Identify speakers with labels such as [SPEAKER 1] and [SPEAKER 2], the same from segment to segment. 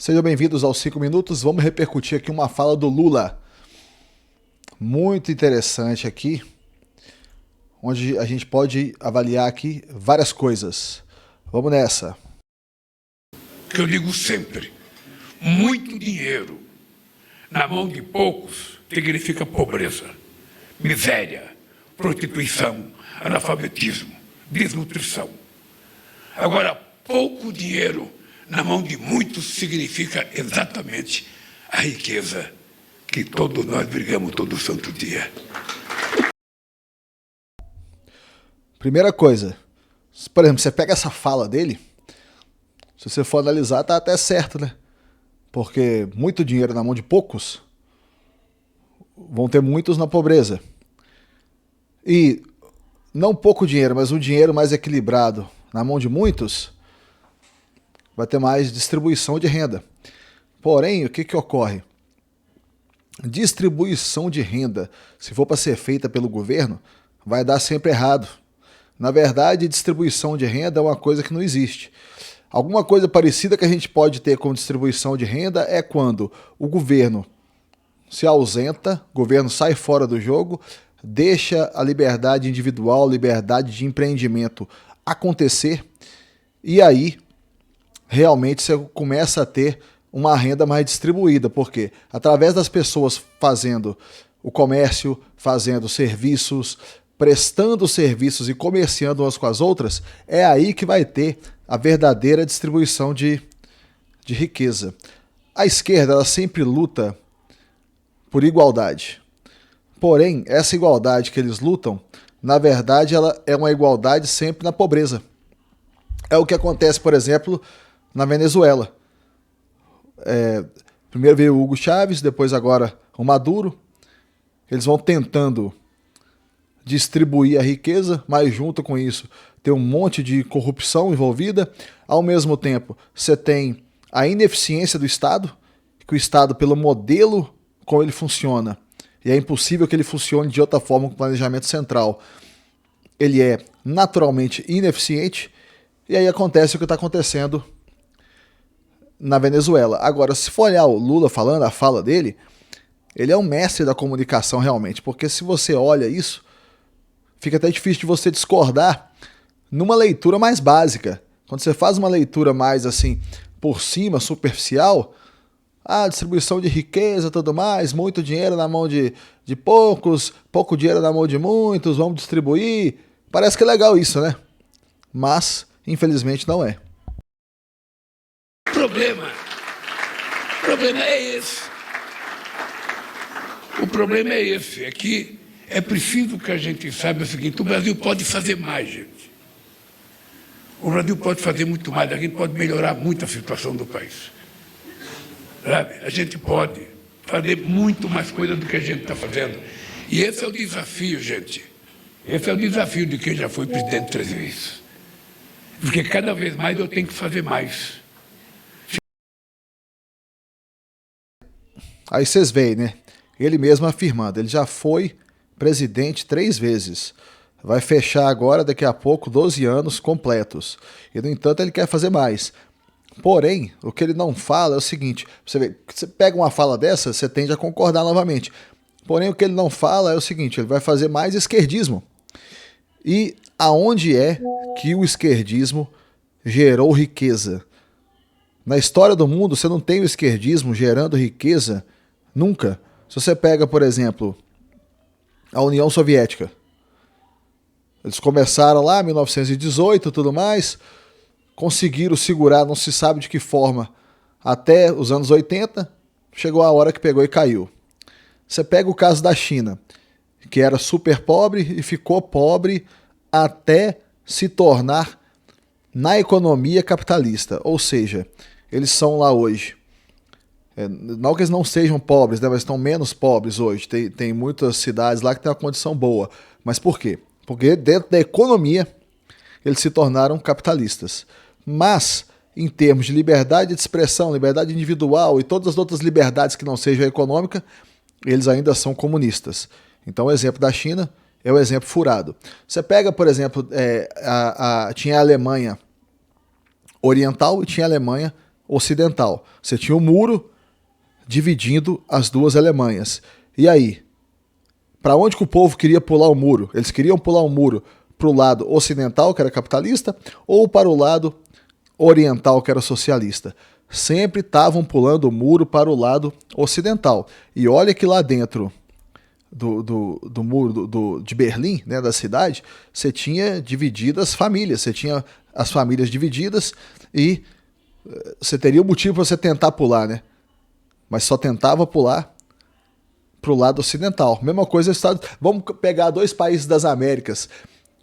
[SPEAKER 1] Sejam bem-vindos aos 5 minutos. Vamos repercutir aqui uma fala do Lula. Muito interessante aqui, onde a gente pode avaliar aqui várias coisas. Vamos nessa.
[SPEAKER 2] Que eu digo sempre, muito dinheiro na mão de poucos significa pobreza, miséria, prostituição, analfabetismo, desnutrição. Agora, pouco dinheiro na mão de muitos significa exatamente a riqueza que todos nós brigamos todo santo dia.
[SPEAKER 1] Primeira coisa, por exemplo, você pega essa fala dele, se você for analisar, tá até certo, né? Porque muito dinheiro na mão de poucos, vão ter muitos na pobreza. E não pouco dinheiro, mas um dinheiro mais equilibrado na mão de muitos, vai ter mais distribuição de renda. Porém, o que ocorre? Distribuição de renda, se for para ser feita pelo governo, vai dar sempre errado. Na verdade, distribuição de renda é uma coisa que não existe. Alguma coisa parecida que a gente pode ter com distribuição de renda é quando o governo se ausenta, o governo sai fora do jogo, deixa a liberdade individual, liberdade de empreendimento acontecer, e aí realmente você começa a ter uma renda mais distribuída, porque através das pessoas fazendo o comércio, fazendo serviços, prestando serviços e comerciando umas com as outras, é aí que vai ter a verdadeira distribuição de riqueza. A esquerda ela sempre luta por igualdade. Porém, essa igualdade que eles lutam, na verdade, ela é uma igualdade sempre na pobreza. É o que acontece, por exemplo, na Venezuela. Primeiro veio o Hugo Chávez, depois agora o Maduro. Eles vão tentando distribuir a riqueza, mas junto com isso tem um monte de corrupção envolvida. Ao mesmo tempo, você tem a ineficiência do Estado, que o Estado, pelo modelo como ele funciona, e é impossível que ele funcione de outra forma com o planejamento central, ele é naturalmente ineficiente, e aí acontece o que está acontecendo na Venezuela. Agora, se for olhar o Lula falando, a fala dele, ele é um mestre da comunicação realmente, porque se você olha isso, fica até difícil de você discordar numa leitura mais básica. Quando você faz uma leitura mais assim, por cima, superficial, distribuição de riqueza e tudo mais, muito dinheiro na mão de poucos, pouco dinheiro na mão de muitos, vamos distribuir. Parece que é legal isso, né? Mas, infelizmente, não é.
[SPEAKER 2] O problema é esse. O problema é esse, é que é preciso que a gente saiba o seguinte: o Brasil pode fazer mais, gente. O Brasil pode fazer muito mais, a gente pode melhorar muito a situação do país. Sabe? A gente pode fazer muito mais coisa do que a gente está fazendo. E esse é o desafio, gente. Esse é o desafio de quem já foi presidente 3 vezes. Porque cada vez mais eu tenho que fazer mais.
[SPEAKER 1] Aí vocês veem, né? Ele mesmo afirmando, ele já foi presidente 3 vezes. Vai fechar agora, daqui a pouco, 12 anos completos. E, no entanto, ele quer fazer mais. Porém, o que ele não fala é o seguinte: você pega uma fala dessa, você tende a concordar novamente. Porém, o que ele não fala é o seguinte: ele vai fazer mais esquerdismo. E aonde é que o esquerdismo gerou riqueza? Na história do mundo, você não tem o esquerdismo gerando riqueza nunca. Se você pega, por exemplo, a União Soviética. Eles começaram lá em 1918 e tudo mais, conseguiram segurar, não se sabe de que forma, até os anos 80, chegou a hora que pegou e caiu. Você pega o caso da China, que era super pobre e ficou pobre até se tornar na economia capitalista, ou seja, eles são lá hoje. Não que eles não sejam pobres, né, mas estão menos pobres hoje. Tem muitas cidades lá que tem uma condição boa. Mas por quê? Porque dentro da economia eles se tornaram capitalistas. Mas, em termos de liberdade de expressão, liberdade individual e todas as outras liberdades que não sejam econômica, eles ainda são comunistas. Então o exemplo da China é o exemplo furado. Você pega, por exemplo, tinha a Alemanha Oriental e tinha a Alemanha ocidental. Você tinha um muro dividindo as duas Alemanhas. E aí? Para onde que o povo queria pular o muro? Eles queriam pular o muro para o lado ocidental, que era capitalista, ou para o lado oriental, que era socialista? Sempre estavam pulando o muro para o lado ocidental. E olha que lá dentro do muro de Berlim, né, da cidade, você tinha divididas famílias, você tinha as famílias divididas e você teria um motivo para você tentar pular, né? Mas só tentava pular pro lado ocidental. Mesma coisa, vamos pegar dois países das Américas,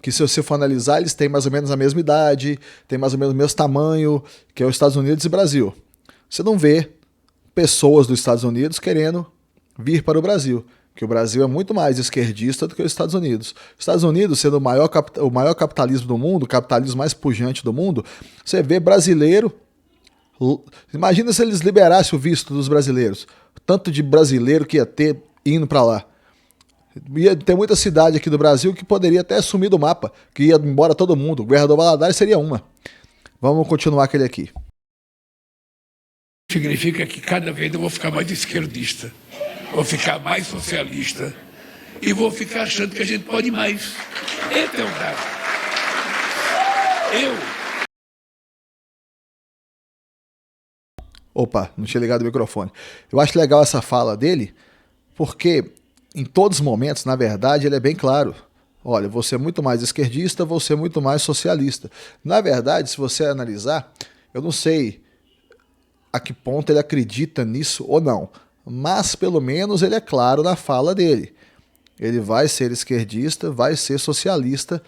[SPEAKER 1] que se você for analisar, eles têm mais ou menos a mesma idade, têm mais ou menos o mesmo tamanho, que é os Estados Unidos e Brasil. Você não vê pessoas dos Estados Unidos querendo vir para o Brasil, que o Brasil é muito mais esquerdista do que os Estados Unidos. Os Estados Unidos, sendo o maior capitalismo do mundo, o capitalismo mais pujante do mundo, você vê brasileiro. Imagina se eles liberassem o visto dos brasileiros. Tanto de brasileiro que ia ter indo para lá. Ia ter muita cidade aqui do Brasil que poderia até sumir do mapa, que ia embora todo mundo. O Governador Valadares seria uma. Vamos continuar aquele aqui.
[SPEAKER 2] Significa que cada vez eu vou ficar mais esquerdista, vou ficar mais socialista e vou ficar achando que a gente pode mais. Esse é o dado.
[SPEAKER 1] Opa, não tinha ligado o microfone. Eu acho legal essa fala dele, porque em todos os momentos, na verdade, ele é bem claro. Olha, vou ser muito mais esquerdista, vou ser muito mais socialista. Na verdade, se você analisar, eu não sei a que ponto ele acredita nisso ou não, mas pelo menos ele é claro na fala dele. Ele vai ser esquerdista, vai ser socialista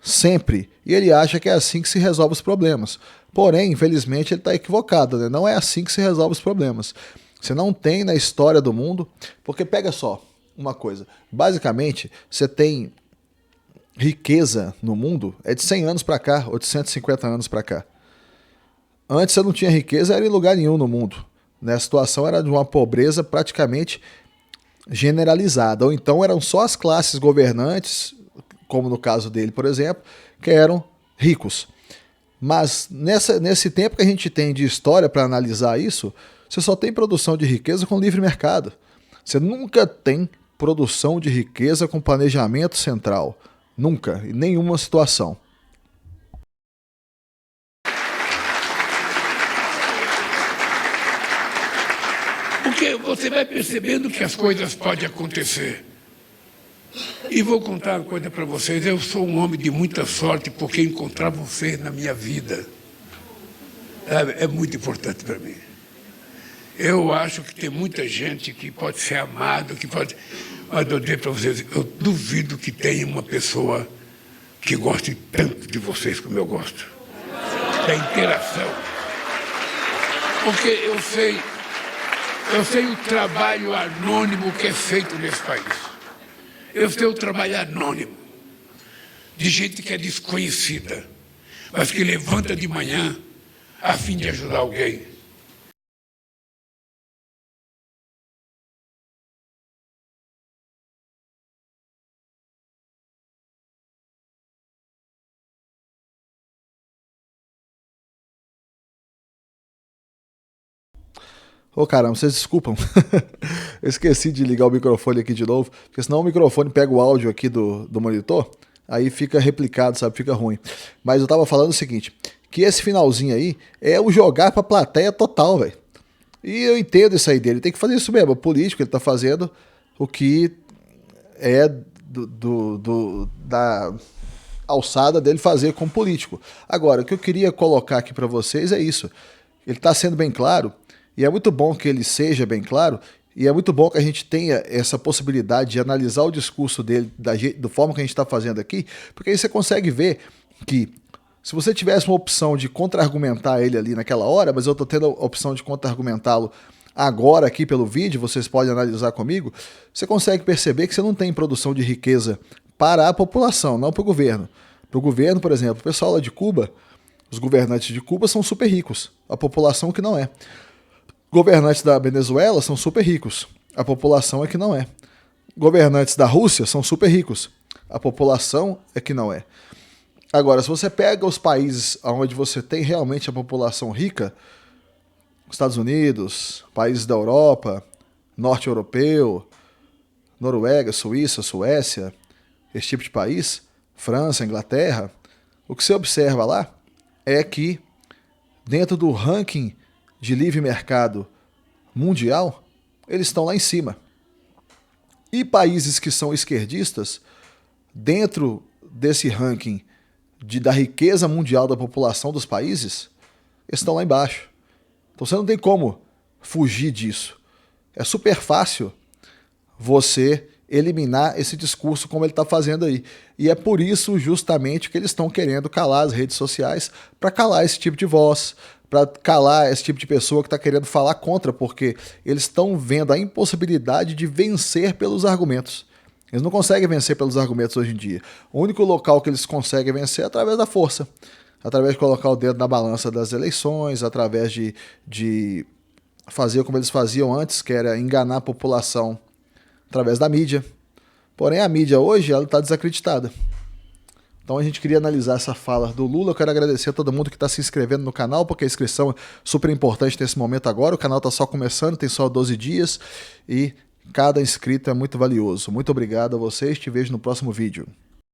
[SPEAKER 1] sempre. E ele acha que é assim que se resolve os problemas. Porém, infelizmente, ele está equivocado, né? Não é assim que se resolve os problemas. Você não tem na história do mundo, porque pega só uma coisa. Basicamente, você tem riqueza no mundo é de 100 anos para cá, ou de 150 anos para cá. Antes você não tinha riqueza, era em lugar nenhum no mundo. Né? A situação era de uma pobreza praticamente generalizada. Ou então eram só as classes governantes, como no caso dele, por exemplo, que eram ricos. Mas nesse tempo que a gente tem de história para analisar isso, você só tem produção de riqueza com livre mercado. Você nunca tem produção de riqueza com planejamento central. Nunca, em nenhuma situação.
[SPEAKER 2] Porque você vai percebendo que as coisas podem acontecer. E vou contar uma coisa para vocês. Eu sou um homem de muita sorte porque encontrar vocês na minha vida é muito importante para mim. Eu acho que tem muita gente que pode ser amado, que pode... Mas eu digo para vocês, eu duvido que tenha uma pessoa que goste tanto de vocês como eu gosto. Da interação. Porque eu sei o trabalho anônimo que é feito nesse país. Eu sei o trabalho anônimo de gente que é desconhecida, mas que levanta de manhã a fim de ajudar alguém.
[SPEAKER 1] Ô caramba, vocês desculpam. Eu esqueci de ligar o microfone aqui de novo, porque senão o microfone pega o áudio aqui do monitor, aí fica replicado, sabe? Fica ruim. Mas eu tava falando o seguinte, que esse finalzinho aí é o jogar pra plateia total, velho. E eu entendo isso aí dele, ele tem que fazer isso mesmo. O político, ele tá fazendo o que é da alçada dele fazer como político. Agora, o que eu queria colocar aqui pra vocês é isso. Ele tá sendo bem claro. E é muito bom que ele seja bem claro, e é muito bom que a gente tenha essa possibilidade de analisar o discurso dele da forma que a gente está fazendo aqui, porque aí você consegue ver que se você tivesse uma opção de contra-argumentar ele ali naquela hora, mas eu estou tendo a opção de contra-argumentá-lo agora aqui pelo vídeo, vocês podem analisar comigo, você consegue perceber que você não tem produção de riqueza para a população, não para o governo. Para o governo, por exemplo, o pessoal lá de Cuba, os governantes de Cuba são super ricos, a população que não é. Governantes da Venezuela são super ricos, a população é que não é. Governantes da Rússia são super ricos, a população é que não é. Agora, se você pega os países onde você tem realmente a população rica, Estados Unidos, países da Europa, norte europeu, Noruega, Suíça, Suécia, esse tipo de país, França, Inglaterra, o que você observa lá é que dentro do ranking de livre mercado mundial, eles estão lá em cima. E países que são esquerdistas, dentro desse ranking da riqueza mundial da população dos países, estão lá embaixo. Então você não tem como fugir disso. É super fácil você eliminar esse discurso como ele está fazendo aí. E é por isso justamente que eles estão querendo calar as redes sociais, para calar esse tipo de voz, para calar esse tipo de pessoa que está querendo falar contra, porque eles estão vendo a impossibilidade de vencer pelos argumentos. Eles não conseguem vencer pelos argumentos hoje em dia. O único local que eles conseguem vencer é através da força, através de colocar o dedo na balança das eleições, através de fazer como eles faziam antes, que era enganar a população através da mídia. Porém, a mídia hoje está desacreditada. Então a gente queria analisar essa fala do Lula. Eu quero agradecer a todo mundo que está se inscrevendo no canal, porque a inscrição é super importante nesse momento agora. O canal está só começando, tem só 12 dias e cada inscrito é muito valioso. Muito obrigado a vocês, te vejo no próximo vídeo.